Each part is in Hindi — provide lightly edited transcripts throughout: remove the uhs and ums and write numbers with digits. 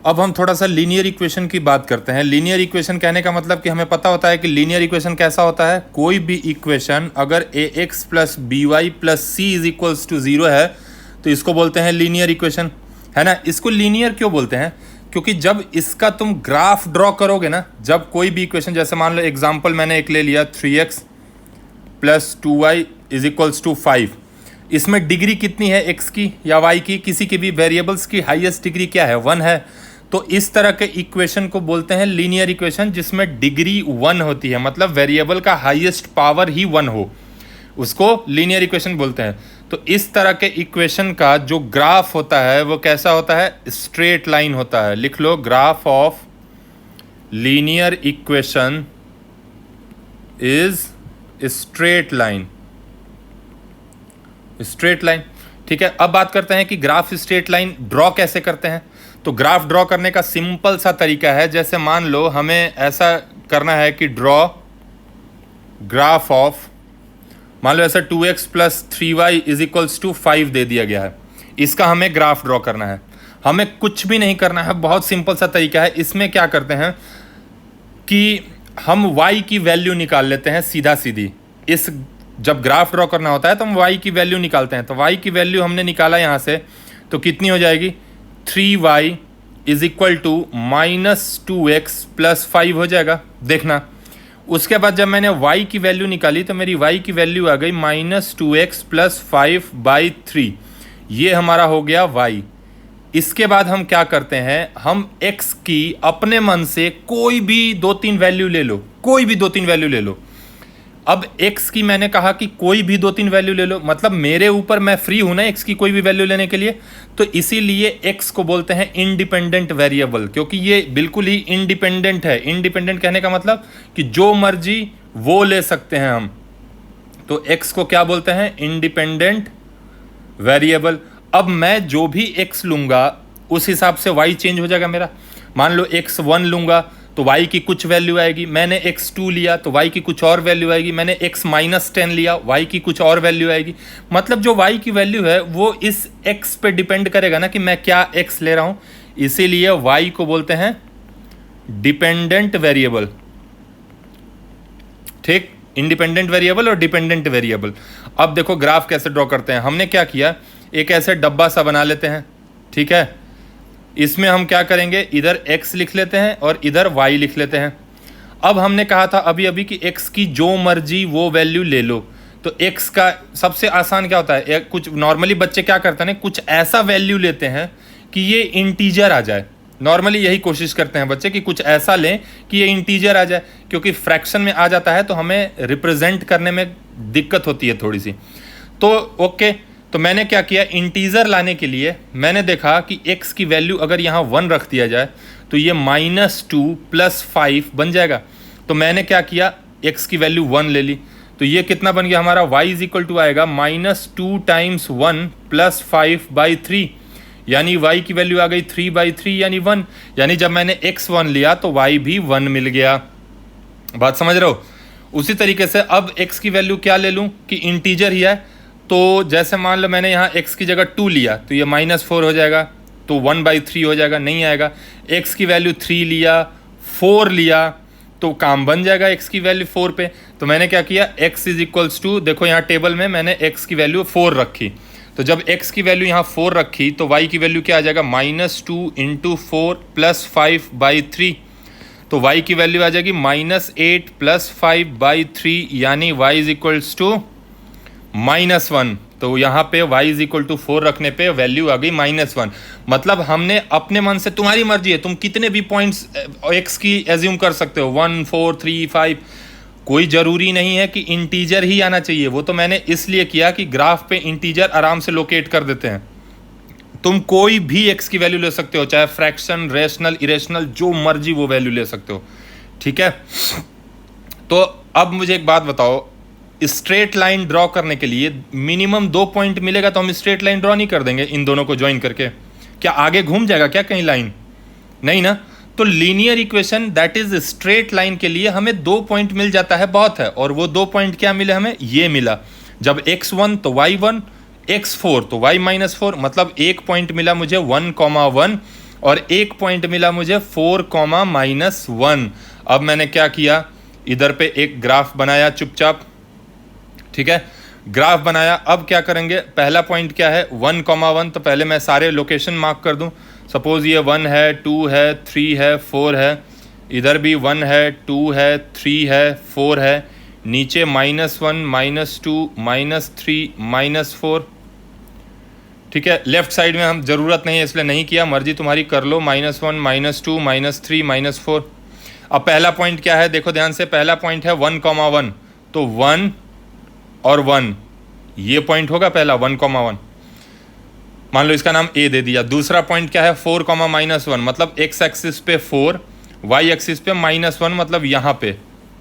अब हम थोड़ा सा लीनियर इक्वेशन की बात करते हैं। लीनियर इक्वेशन कहने का मतलब कि हमें पता होता है कि लीनियर इक्वेशन कैसा होता है। कोई भी इक्वेशन अगर a x plus b y plus c is equals to zero है तो इसको बोलते हैं लीनियर इक्वेशन, है ना। इसको लीनियर क्यों बोलते हैं? क्योंकि जब इसका तुम ग्राफ ड्रॉ करोगे ना, जब कोई भी इक्वेशन, जैसे मान लो एग्जाम्पल मैंने एक ले लिया 3x plus 2y is equals to 5, इसमें डिग्री कितनी है x की या y की, किसी की भी वेरिएबल्स की हाईएस्ट डिग्री क्या है? 1 है। तो इस तरह के इक्वेशन को बोलते हैं लीनियर इक्वेशन जिसमें डिग्री 1 होती है, मतलब वेरिएबल का हाईएस्ट पावर ही 1 हो, उसको लीनियर इक्वेशन बोलते हैं। तो इस तरह के इक्वेशन का जो ग्राफ होता है वो कैसा होता है? स्ट्रेट लाइन होता है। लिख लो, graph of linear equation is straight line. Straight line, ठीक है। अब बात करते हैं कि ग्राफ स्ट्रेट लाइन ड्रॉ कैसे करते हैं। तो ग्राफ ड्रॉ करने का सिंपल सा तरीका है, जैसे मान लो हमें ऐसा करना है कि ड्रॉ ग्राफ ऑफ, मान लो ऐसा 2x plus 3y is equals to 5 दे दिया गया है, इसका हमें ग्राफ ड्रॉ करना है। हमें कुछ भी नहीं करना है, बहुत सिंपल सा तरीका है। इसमें क्या करते हैं कि हम y की वैल्यू निकाल लेते हैं सीधा सीधी। इस जब ग्राफ ड्रॉ करना होता है तो हम y की वैल्यू निकालते हैं। तो y की वैल्यू हमने निकाला यहाँ से, तो कितनी हो जाएगी? 3y is equal to -2x plus 5 हो जाएगा, देखना। उसके बाद जब मैंने y की वैल्यू निकाली तो मेरी y की वैल्यू आ गई -2x प्लस 5/3, ये हमारा हो गया y। इसके बाद हम क्या करते हैं, हम x की अपने मन से कोई भी 2-3 वैल्यू ले लो, कोई भी 2-3 वैल्यू ले लो। अब x की मैंने कहा कि कोई भी 2-3 वैल्यू ले लो, मतलब मेरे ऊपर मैं फ्री हूं ना x की कोई भी वैल्यू लेने के लिए। तो इसीलिए x को बोलते हैं इंडिपेंडेंट वेरिएबल, क्योंकि ये बिल्कुल ही इंडिपेंडेंट है। इंडिपेंडेंट कहने का मतलब कि जो मर्जी वो ले सकते हैं हम। तो x को क्या बोलते हैं? Independent variable. अब मैं जो भी x लूंगा उस हिसाब से y चेंज हो जाएगा मेरा। मान लो x1 लूंगा तो y की कुछ वैल्यू आएगी, मैंने x2 लिया तो y की कुछ और वैल्यू आएगी, मैंने x-10 लिया, y की कुछ और वैल्यू आएगी। मतलब जो y की वैल्यू है वो इस x पे डिपेंड करेगा ना कि मैं क्या x ले रहा हूं। इसीलिए y को बोलते हैं डिपेंडेंट वेरिएबल, ठीक। इंडिपेंडेंट वेरिएबल और डिपेंडेंट वेरिएबल। अब देखो ग्राफ कैसे ड्रॉ करते हैं। हमने क्या किया, एक ऐसे डब्बा सा बना लेते हैं, ठीक है। इसमें हम क्या करेंगे, इधर x लिख लेते हैं और इधर y लिख लेते हैं। अब हमने कहा था अभी अभी कि x की जो मर्जी वो वैल्यू ले लो। तो x का सबसे आसान क्या होता है, कुछ नॉर्मली बच्चे क्या करते हैं, कुछ ऐसा वैल्यू लेते हैं कि ये इंटीजर आ जाए। नॉर्मली यही कोशिश करते हैं बच्चे कि कुछ ऐसा लें कि ये इंटीजर आ जाए, क्योंकि फ्रैक्शन में आ जाता है तो हमें रिप्रेजेंट करने में दिक्कत होती है थोड़ी सी। तो ओके, तो मैंने क्या किया, इंटीजर लाने के लिए मैंने देखा कि x की वैल्यू अगर यहाँ 1 रख दिया जाए तो ये -2 प्लस 5 बन जाएगा। तो मैंने क्या किया, x की वैल्यू 1 ले ली। तो ये कितना बन गया हमारा, y इज इक्वल टू आएगा -2 टाइम्स 1 प्लस 5/3, यानी y की वैल्यू आ गई 3/3 यानी 1। यानी जब मैंने x1 लिया तो y भी 1 मिल गया। बात समझ रहे हो? उसी तरीके से अब x की वैल्यू क्या ले लूँ कि इंटीजर ही है। तो जैसे मान लो मैंने यहाँ x की जगह 2 लिया तो ये -4 हो जाएगा, तो 1/3 हो जाएगा, नहीं आएगा। x की वैल्यू 3 लिया, 4 लिया, तो काम बन जाएगा x की वैल्यू 4 पे। तो मैंने क्या किया, x इज इक्वल्स टू, देखो यहाँ टेबल में मैंने x की वैल्यू 4 रखी। तो जब x की वैल्यू यहाँ 4 रखी तो y की वैल्यू क्या आ जाएगा, -2 × 4 प्लस 5/3। तो y की वैल्यू आ जाएगी -8 प्लस 5/3, यानी y इज इक्वल्स टू -1। तो यहाँ पे y इज इक्वल टू 4 रखने पे वैल्यू आ गई -1। मतलब हमने अपने मन से, तुम्हारी मर्जी है, तुम कितने भी पॉइंट्स x की एज्यूम कर सकते हो, 1, 4, 3, 5, कोई ज़रूरी नहीं है कि इंटीजर ही आना चाहिए। वो तो मैंने इसलिए किया कि ग्राफ पे इंटीजर आराम से लोकेट कर देते हैं। तुम कोई भी x की वैल्यू ले सकते हो, चाहे फ्रैक्शन, रेशनल, इरेशनल, जो मर्जी वो वैल्यू ले सकते हो, ठीक है। तो अब मुझे एक बात बताओ, स्ट्रेट लाइन ड्रॉ करने के लिए मिनिमम 2 पॉइंट मिलेगा तो हम स्ट्रेट लाइन ड्रॉ नहीं कर देंगे इन दोनों को ज्वाइन करके? क्या आगे घूम जाएगा क्या कहीं लाइन? नहीं ना। तो linear equation that is straight line के लिए हमें 2 पॉइंट मिल जाता है, बहुत है। और वो 2 पॉइंट क्या मिले हमें, ये मिला, जब x1 तो y1, x4 तो y-4, मतलब 1 पॉइंट मिला मुझे 1, 1। और एक पॉइंट मिला मुझे 4, -1। अब मैंने क्या किया, इधर पे एक ग्राफ बनाया चुपचाप, ठीक है, ग्राफ बनाया। अब क्या करेंगे, पहला पॉइंट क्या है 1, तो पहले मैं सारे लोकेशन मार्क कर दूं। सपोज ये 1 है, 2 है, 3 है, 4 है, इधर भी 1 है, 2 है, 3 है, 4 है, नीचे -1, -2, -3, -4, ठीक है। लेफ्ट साइड में हम ज़रूरत नहीं है इसलिए नहीं किया, मर्जी तुम्हारी कर लो, -1, -2, -3, -4। अब पहला पॉइंट क्या है, देखो ध्यान से, पहला पॉइंट है 1, तो 1 और 1 ये पॉइंट होगा पहला 1, मान लो इसका नाम ए दे दिया। दूसरा पॉइंट क्या है 4, -1, मतलब x एक्सिस पे 4, y एक्सिस पे -1, मतलब यहाँ पे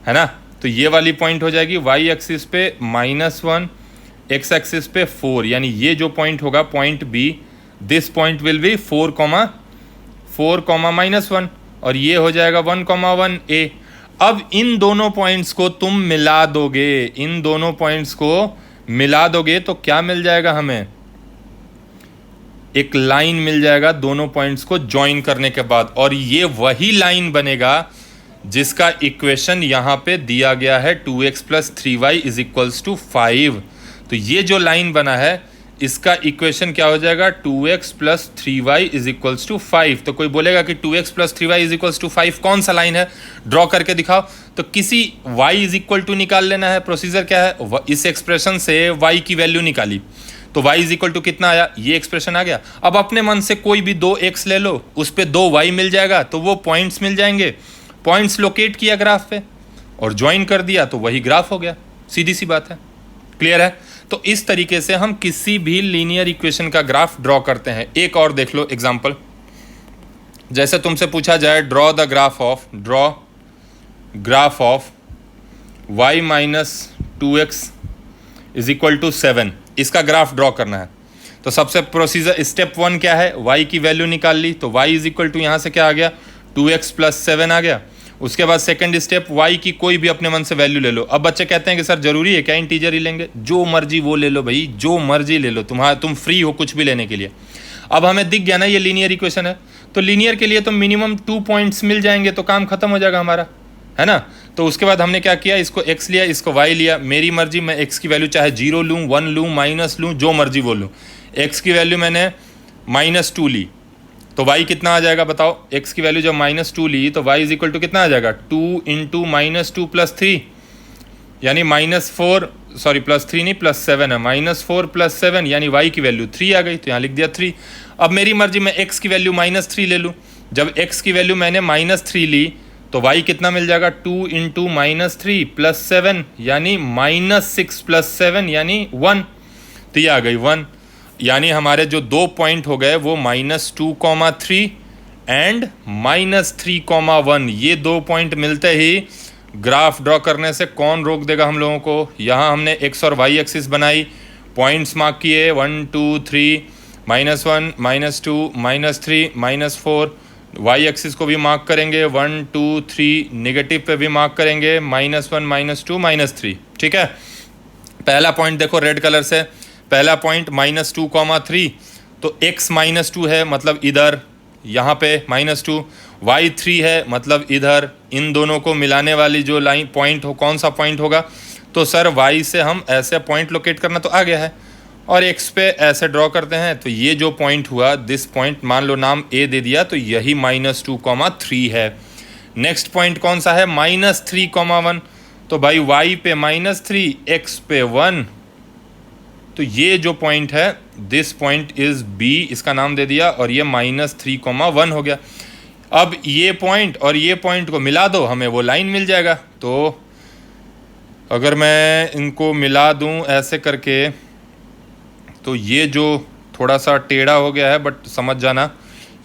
है ना, तो ये वाली पॉइंट हो जाएगी y एक्सिस पे -1, x एक्सिस पे 4, यानी ये जो पॉइंट होगा point B, this point will be 4, -1, और ये हो जाएगा 1, ए। अब इन दोनों पॉइंट्स को तुम मिला दोगे, इन दोनों पॉइंट्स को मिला दोगे तो क्या मिल जाएगा हमें, एक लाइन मिल जाएगा दोनों पॉइंट्स को ज्वाइन करने के बाद, और ये वही लाइन बनेगा जिसका इक्वेशन यहां पे दिया गया है 2x + 3y = 5। तो ये जो लाइन बना है इसका इक्वेशन क्या हो जाएगा 2x + 3y = 5। तो कोई बोलेगा कि 2x + 3y = 5 कौन सा लाइन है, ड्रॉ करके दिखाओ। तो किसी y = निकाल लेना है। प्रोसीजर क्या है, इस एक्सप्रेशन से y की वैल्यू निकाली तो y = कितना आया, ये एक्सप्रेशन आ गया। अब अपने मन से कोई भी 2x ले लो, उस पर 2y मिल जाएगा, तो वो पॉइंट्स मिल जाएंगे। पॉइंट्स लोकेट किया ग्राफ पे और ज्वाइन कर दिया तो वही ग्राफ हो गया, सीधी सी बात है। क्लियर है। तो इस तरीके से हम किसी भी लीनियर इक्वेशन का ग्राफ ड्रॉ करते हैं। एक और देख लो एग्जांपल, जैसे तुमसे पूछा जाए draw the graph of y - 2x = 7, इसका ग्राफ ड्रॉ करना है। तो सबसे प्रोसीजर स्टेप 1 क्या है, y की वैल्यू निकाल ली, तो y = यहाँ से क्या आ गया 2x + 7 आ गया। उसके बाद सेकंड स्टेप y की कोई भी अपने मन से वैल्यू ले लो। अब बच्चे कहते हैं कि सर जरूरी है क्या इंटीजर ही लेंगे, जो मर्जी वो ले लो भाई, जो मर्जी ले लो, तुम फ्री हो कुछ भी लेने के लिए। अब हमें दिख गया ना ये लीनियर इक्वेशन है, तो लीनियर के लिए तो मिनिमम 2 पॉइंट्स मिल जाएंगे तो काम खत्म हो जाएगा हमारा, है ना। तो उसके बाद हमने क्या किया, इसको x लिया, इसको y लिया। मेरी मर्जी, मैं x की वैल्यू चाहे 0 लूँ, 1 लूँ, माइनस लूँ, जो मर्जी वो लूँ। x की वैल्यू मैंने -2 ली तो y कितना आ जाएगा बताओ, x की वैल्यू जब -2 ली तो y = कितना आ जाएगा 2 × -2 + 3, यानी -4, सॉरी +3 नहीं +7 है, -4 + 7 यानी y की वैल्यू 3 आ गई, तो यहाँ लिख दिया 3। अब मेरी मर्जी, मैं x की वैल्यू -3 ले लूँ। जब x की वैल्यू मैंने -3 ली तो y कितना मिल जाएगा 2 × -3 + 7 यानी -6 + 7 यानी 1, तो ये आ गई 1। यानी हमारे जो 2 पॉइंट हो गए वो -2,3 एंड -3,1, ये 2 पॉइंट मिलते ही ग्राफ ड्रॉ करने से कौन रोक देगा हम लोगों को। यहाँ हमने x और y एक्सिस बनाई, पॉइंट्स मार्क किए 1, 2, 3, -1, -2, -3, -4। y एक्सिस को भी मार्क करेंगे 1, 2, 3, नेगेटिव पे भी मार्क करेंगे -1, -2, -3, ठीक है। पहला पॉइंट देखो रेड कलर से, पहला पॉइंट -2,3, तो x -2 है मतलब इधर, यहाँ पे -2, y 3 है मतलब इधर। इन दोनों को मिलाने वाली जो लाइन पॉइंट हो, कौन सा पॉइंट होगा, तो सर y से हम ऐसे पॉइंट लोकेट करना तो आ गया है, और x पे ऐसे ड्रॉ करते हैं। तो ये जो पॉइंट हुआ, दिस पॉइंट, मान लो नाम a दे दिया, तो यही -2,3 है। नेक्स्ट पॉइंट कौन सा है -3,1, तो भाई y पे -3, x पे 1, तो ये जो पॉइंट है दिस पॉइंट इज b, इसका नाम दे दिया, और ये -3,1 हो गया। अब ये पॉइंट और ये पॉइंट को मिला दो, हमें वो लाइन मिल जाएगा। तो अगर मैं इनको मिला दूं ऐसे करके, तो ये जो थोड़ा सा टेढ़ा हो गया है बट समझ जाना,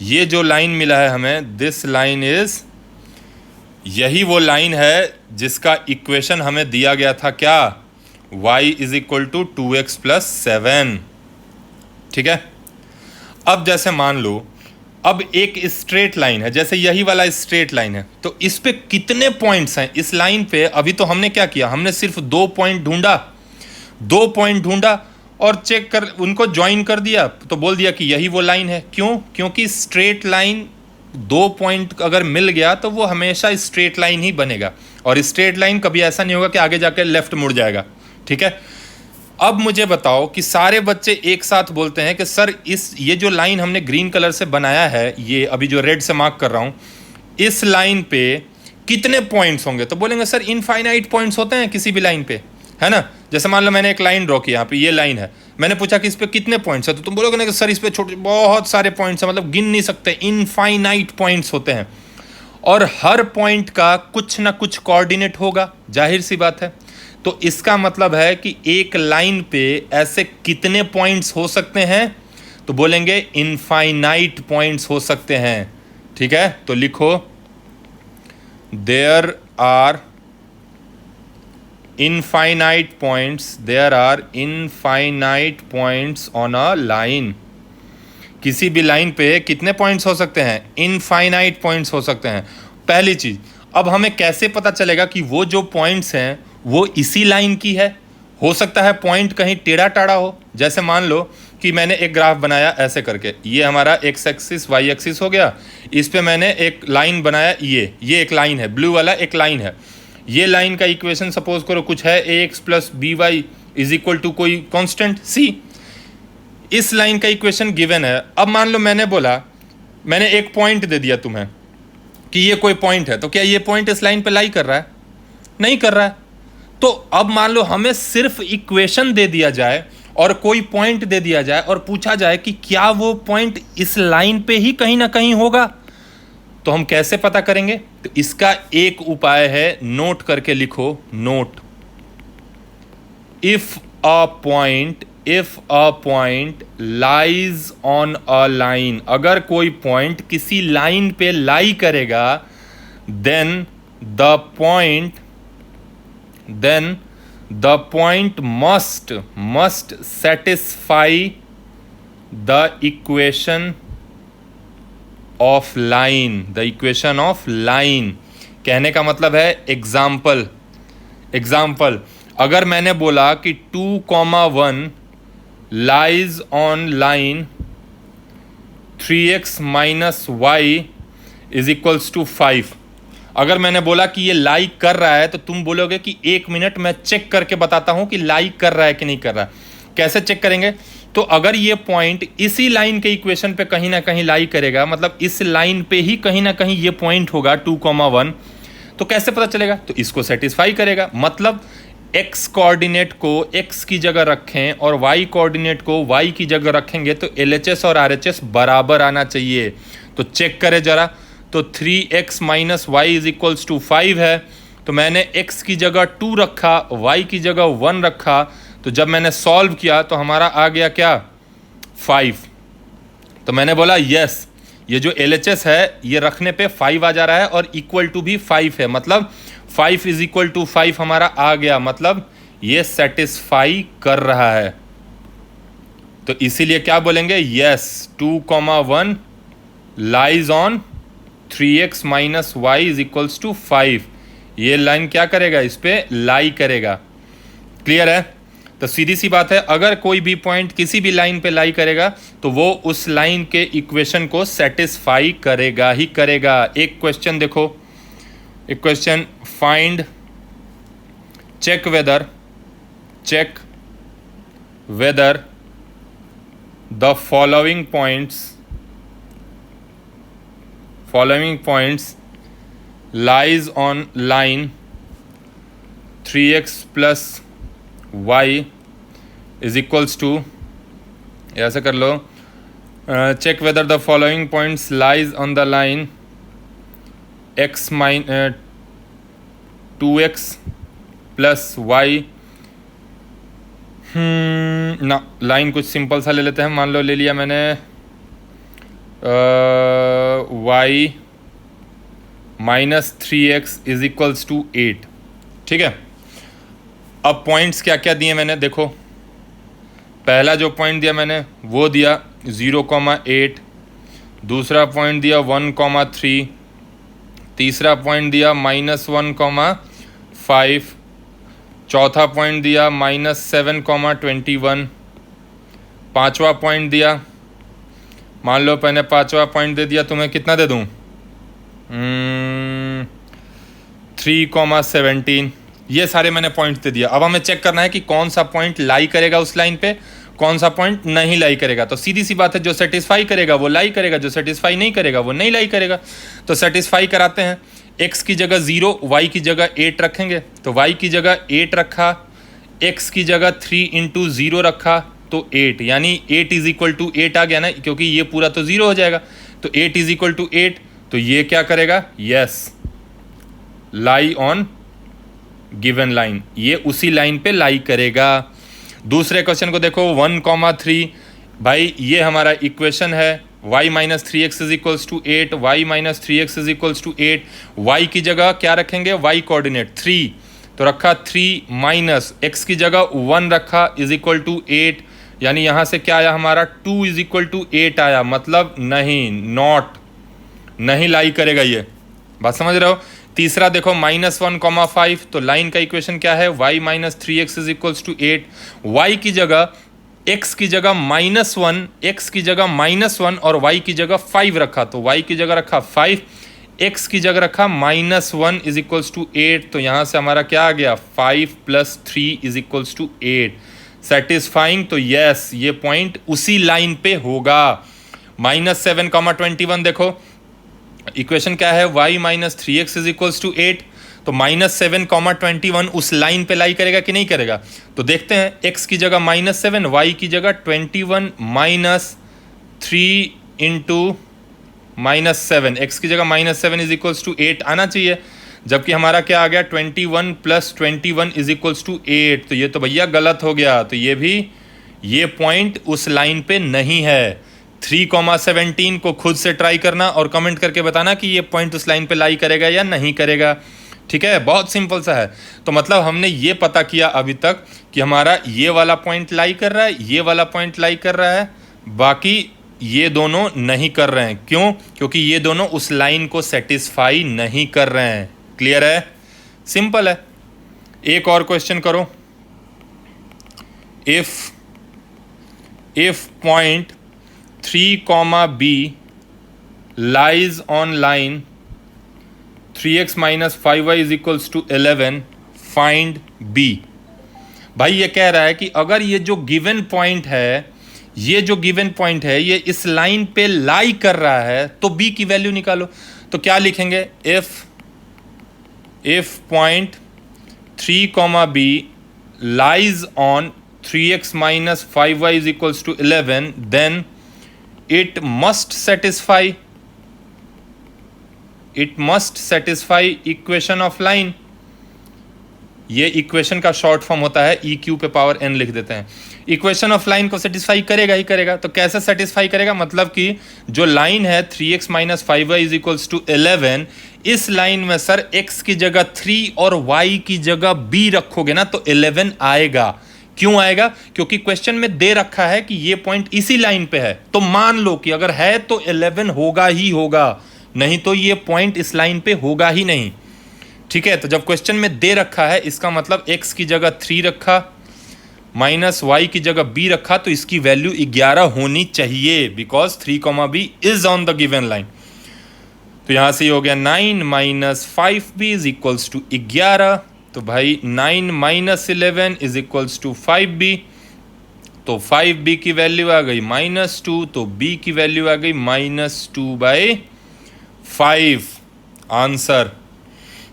ये जो लाइन मिला है हमें, दिस लाइन इज, यही वो लाइन है जिसका इक्वेशन हमें दिया गया था, क्या, y = 2x + 7, ठीक है। अब जैसे मान लो अब एक स्ट्रेट लाइन है, जैसे यही वाला स्ट्रेट लाइन है, तो इस पे कितने पॉइंट्स हैं इस लाइन पे। अभी तो हमने क्या किया, हमने सिर्फ 2 पॉइंट ढूंढा और चेक कर, उनको ज्वाइन कर दिया, तो बोल दिया कि यही वो लाइन है। क्यों, क्योंकि स्ट्रेट लाइन दो पॉइंट अगर मिल गया तो वो हमेशा स्ट्रेट लाइन ही बनेगा, और स्ट्रेट लाइन कभी ऐसा नहीं होगा कि आगे जाके लेफ्ट मुड़ जाएगा। ठीक है, अब मुझे बताओ कि सारे बच्चे एक साथ बोलते हैं कि सर ये जो लाइन हमने ग्रीन कलर से बनाया है, ये अभी जो रेड से मार्क कर रहा हूं, इस लाइन पे कितने पॉइंट्स होंगे? तो बोलेंगे सर इनफाइनाइट पॉइंट्स होते हैं किसी भी लाइन पे, है ना। जैसे मान लो मैंने एक लाइन ड्रॉ की, यहाँ पे ये लाइन है, मैंने पूछा कि इस पे कितने पॉइंट्स है, तो तुम बोलोगे ना कि सर इस पे छोटे बहुत सारे पॉइंट्स हैं, मतलब गिन नहीं सकते, इनफाइनाइट पॉइंट्स होते हैं, और हर पॉइंट का कुछ ना कुछ कोऑर्डिनेट होगा, जाहिर सी बात है। तो इसका मतलब है कि एक लाइन पे ऐसे कितने पॉइंट्स हो सकते हैं? तो बोलेंगे इनफाइनाइट पॉइंट्स हो सकते हैं। ठीक है, तो लिखो there are infinite points on a line. किसी भी लाइन पे कितने पॉइंट्स हो सकते हैं? इनफाइनाइट पॉइंट्स हो सकते हैं। पहली चीज, अब हमें कैसे पता चलेगा कि वो जो पॉइंट्स हैं वो इसी लाइन की है? हो सकता है पॉइंट कहीं टेढ़ा टाढ़ा हो। जैसे मान लो कि मैंने एक ग्राफ बनाया ऐसे करके, ये हमारा एक्स एक्सिस वाई एक्सिस हो गया, इस पे मैंने एक लाइन बनाया, ये एक लाइन है, ब्लू वाला एक लाइन है। ये लाइन का इक्वेशन सपोज करो कुछ है, a x plus b y is equal to कोई कांस्टेंट सी। इस लाइन का इक्वेशन गिवन है। अब मान लो मैंने बोला, मैंने एक पॉइंट दे दिया तुम्हें कि ये कोई पॉइंट है, तो क्या ये पॉइंट इस लाइन पे लाई कर रहा है? नहीं कर रहा है। तो अब मान लो हमें सिर्फ इक्वेशन दे दिया जाए और कोई पॉइंट दे दिया जाए और पूछा जाए कि क्या वो पॉइंट इस लाइन पे ही कहीं ना कहीं होगा, तो हम कैसे पता करेंगे? तो इसका एक उपाय है, नोट करके लिखो, note, if a point lies on a line, अगर कोई पॉइंट किसी लाइन पे लाई करेगा, then the point must satisfy the equation of line। कहने का मतलब है एग्जाम्पल, अगर मैंने बोला कि 2,1 lies on line 3x minus Y is equals to 5, अगर मैंने बोला कि ये लाइक कर रहा है, तो तुम बोलोगे कि 1 मिनट मैं चेक करके बताता हूं कि लाइक कर रहा है कि नहीं कर रहा है। कैसे चेक करेंगे? तो अगर ये पॉइंट इसी लाइन के इक्वेशन पे कहीं ना कहीं लाई करेगा, मतलब इस लाइन पे ही कहीं ना कहीं ये पॉइंट होगा 2,1, तो कैसे पता चलेगा? तो इसको सेटिस्फाई करेगा। मतलब x कोऑर्डिनेट को x की जगह रखें और y कोऑर्डिनेट को y की जगह रखेंगे तो LHS और RHS बराबर आना चाहिए। तो चेक करें जरा, तो 3x minus Y is equals to 5 है, तो मैंने x की जगह 2 रखा, y की जगह 1 रखा, तो जब मैंने सॉल्व किया तो हमारा आ गया क्या? 5। तो मैंने बोला यस, ये जो LHS है ये रखने पे 5 आ जा रहा है और इक्वल टू भी 5 है, मतलब 5 इज इक्वल टू 5 हमारा आ गया, मतलब ये सेटिस्फाई कर रहा है। तो इसीलिए क्या बोलेंगे? Yes, 2,1 lies on 3x minus Y is equals to 5। ये लाइन क्या करेगा? इस पे लाई करेगा। क्लियर है? तो सीधी सी बात है, अगर कोई भी पॉइंट किसी भी लाइन पे लाई करेगा तो वो उस लाइन के इक्वेशन को सेटिस्फाई करेगा ही करेगा। एक क्वेश्चन देखो, एक question, find check whether the following points lies on line 3x plus y is equals to, ऐसा कर लो, check whether the following points lies on the line x 2x plus y. ना, लाइन कुछ सिंपल सा ले लेते हैं। मान लो ले लिया मैंने y minus 3x is equals to 8। ठीक है, अब पॉइंट्स क्या क्या दिए मैंने देखो। पहला जो पॉइंट दिया मैंने वो दिया 0,8, दूसरा पॉइंट दिया 1,3, तीसरा पॉइंट दिया -1,5, चौथा पॉइंट दिया -7,21, पाँचवा पॉइंट दिया, मान लो मैंने पाँचवा पॉइंट दे दिया, तुम्हें कितना दे दूँ? 3,17, ये सारे मैंने पॉइंट दे दिया। अब हमें चेक करना है कि कौन सा पॉइंट लाई करेगा उस लाइन पे, कौन सा पॉइंट नहीं लाई करेगा। तो सीधी सी बात है, जो सेटिस्फाई करेगा वो लाई करेगा, जो सेटिस्फाई नहीं करेगा वो नहीं लाई करेगा। तो सेटिस्फाई कराते हैं। x की जगह 0, y की जगह 8 रखेंगे, तो y की जगह 8 रखा, x की जगह 3 इंटू 0 रखा तो 8, यानी 8 इज इक्वल टू 8 आ गया ना, क्योंकि ये पूरा तो 0 हो जाएगा। तो 8 इज इक्वल टू 8, तो ये क्या करेगा, yes, lie on given line, ये उसी लाइन पे लाई करेगा। दूसरे क्वेश्चन को देखो, 1,3, भाई ये हमारा इक्वेशन है, y minus 3x is equals to 8, y minus 3x is equals to 8, y की जगह क्या रखेंगे, y कोऑर्डिनेट 3, तो रखा 3 माइनस x की जगह 1 रखा इज इक्वल टू 8, यानी यहाँ से क्या आया हमारा 2 इज इक्वल टू 8 आया, मतलब नहीं, नॉट, नहीं लाई करेगा ये, बात समझ रहे हो। तीसरा देखो, -1,5, तो लाइन का इक्वेशन क्या है, y minus 3x is equals to 8, y की जगह x की जगह -1, x की जगह -1 और y की जगह 5 रखा, तो y की जगह रखा 5, x की जगह रखा -1 इज इक्वल्स टू 8, तो यहाँ से हमारा क्या आ गया, 5 + 3 इज इक्वल्स टू 8, सेटिस्फाइंग। तो यस, ये पॉइंट उसी लाइन पे होगा। -7,21 देखो, इक्वेशन क्या है, y minus 3x is equals to 8, तो -7,21 उस लाइन पे लाई करेगा कि नहीं करेगा, तो देखते हैं। x की जगह -7, y की जगह 21 माइनस 3 इंटू -7, x की जगह -7 इज इक्वल्स टू 8 आना चाहिए, जबकि हमारा क्या आ गया, 21 + 21 इज इक्वल्स टू 8, तो ये तो भैया गलत हो गया। तो ये भी, ये पॉइंट उस लाइन पे नहीं है। 3,17 को खुद से ट्राई करना और कमेंट करके बताना कि ये पॉइंट उस लाइन पे लाई करेगा या नहीं करेगा, ठीक है, बहुत सिंपल सा है। तो मतलब हमने ये पता किया अभी तक कि हमारा ये वाला पॉइंट लाई कर रहा है, ये वाला पॉइंट लाई कर रहा है, बाकी ये दोनों नहीं कर रहे हैं। क्यों? क्योंकि ये दोनों उस लाइन को सेटिस्फाई नहीं कर रहे हैं। क्लियर है, सिंपल है। एक और क्वेश्चन करो, if point 3, B lies on line 3x minus 5y is equals to 11, find B। भाई ये कह रहा है कि अगर ये जो गिवन पॉइंट है, ये जो गिवन पॉइंट है, ये इस लाइन पे लाई कर रहा है, तो B की वैल्यू निकालो। तो क्या लिखेंगे, if point 3, B lies on 3x minus 5y is equals to 11, then it must satisfy equation of line. ये इक्वेशन का शॉर्ट फॉर्म होता है, EQ पे पावर n लिख देते हैं। इक्वेशन ऑफ लाइन को सेटिस्फाई करेगा ही करेगा। तो कैसे सेटिस्फाई करेगा, मतलब कि जो लाइन है 3x minus 5y is equals to 11, इस लाइन में सर x की जगह 3 और y की जगह b रखोगे ना, तो 11 आएगा। क्यों आएगा? क्योंकि क्वेश्चन में दे रखा है कि ये पॉइंट इसी लाइन पे है, तो मान लो कि अगर है तो 11 होगा ही होगा, नहीं तो ये पॉइंट इस लाइन पे होगा ही नहीं, ठीक है। तो जब क्वेश्चन में दे रखा है, इसका मतलब x की जगह 3 रखा, माइनस y की जगह b रखा, तो इसकी वैल्यू 11 होनी चाहिए, because 3, B is on the given line. तो यहां से हो गया 9 minus 5b is equals to 11, तो भाई 9 minus 11 is equals to 5b, तो 5b की वैल्यू आ गई -2, तो b की वैल्यू आ गई -2/5। आंसर,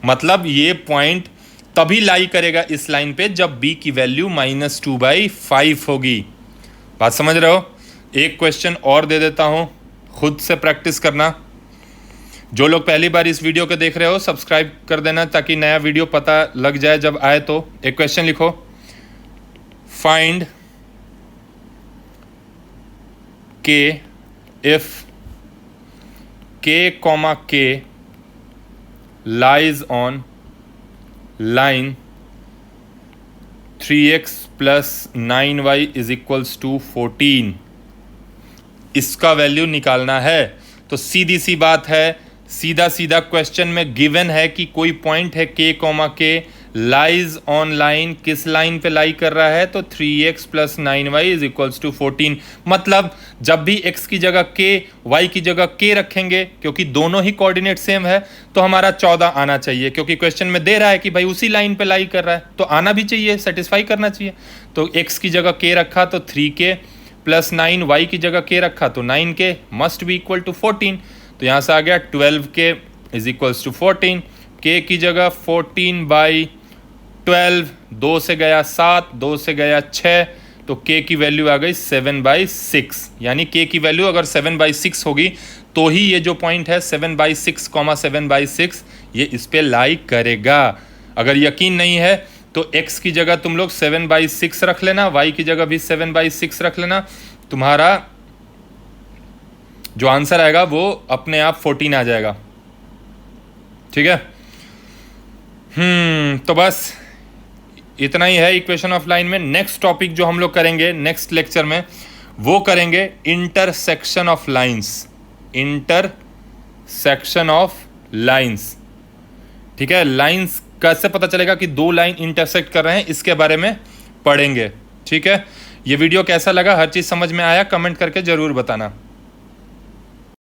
मतलब ये पॉइंट तभी लाई करेगा इस लाइन पे जब b की वैल्यू -2/5 होगी। बात समझ रहे हो। एक क्वेश्चन और दे देता हूं, खुद से प्रैक्टिस करना। जो लोग पहली बार इस वीडियो को देख रहे हो, सब्सक्राइब कर देना ताकि नया वीडियो पता लग जाए जब आए। तो एक क्वेश्चन लिखो, find k if k, lies on line 3x plus 9y is equals to 14। इसका वैल्यू निकालना है। तो सीधी सी बात है, सीधा सीधा क्वेश्चन में गिवन है कि कोई पॉइंट है k, लाइज ऑन लाइन, किस लाइन पे लाई कर रहा है? तो 3x plus 9y is equals to 14। मतलब जब भी x की जगह k, y की जगह k रखेंगे, क्योंकि दोनों ही कोऑर्डिनेट सेम है, तो हमारा 14 आना चाहिए, क्योंकि क्वेश्चन में दे रहा है कि भाई उसी लाइन पे लाई कर रहा है, तो आना भी चाहिए, सेटिस्फाई करना चाहिए। तो x की जगह k रखा तो 3k प्लस 9, y की जगह k रखा तो 9k, must be equal to 14। तो यहाँ से आ गया 12k is equals to 14, k की जगह 14/12, 2 से गया 7, 2 से गया 6, तो k की वैल्यू आ गई 7/6। यानी k की वैल्यू अगर 7/6 होगी तो ही ये जो पॉइंट है 7/6, 7/6 ये इस पे लाई करेगा। अगर यकीन नहीं है तो x की जगह तुम लोग 7/6 रख लेना, y की जगह भी 7/6 रख लेना, तुम्हारा जो आंसर आएगा वो अपने आप 14 आ जाएगा। ठीक है, तो बस इतना ही है इक्वेशन ऑफ लाइन में। नेक्स्ट टॉपिक जो हम लोग करेंगे नेक्स्ट लेक्चर में, वो करेंगे intersection of lines. Intersection of lines, ठीक है। लाइंस कैसे पता चलेगा कि दो लाइन इंटरसेक्ट कर रहे हैं, इसके बारे में पढ़ेंगे। ठीक है, ये वीडियो कैसा लगा, हर चीज़ समझ में आया, कमेंट करके ज़रूर बताना।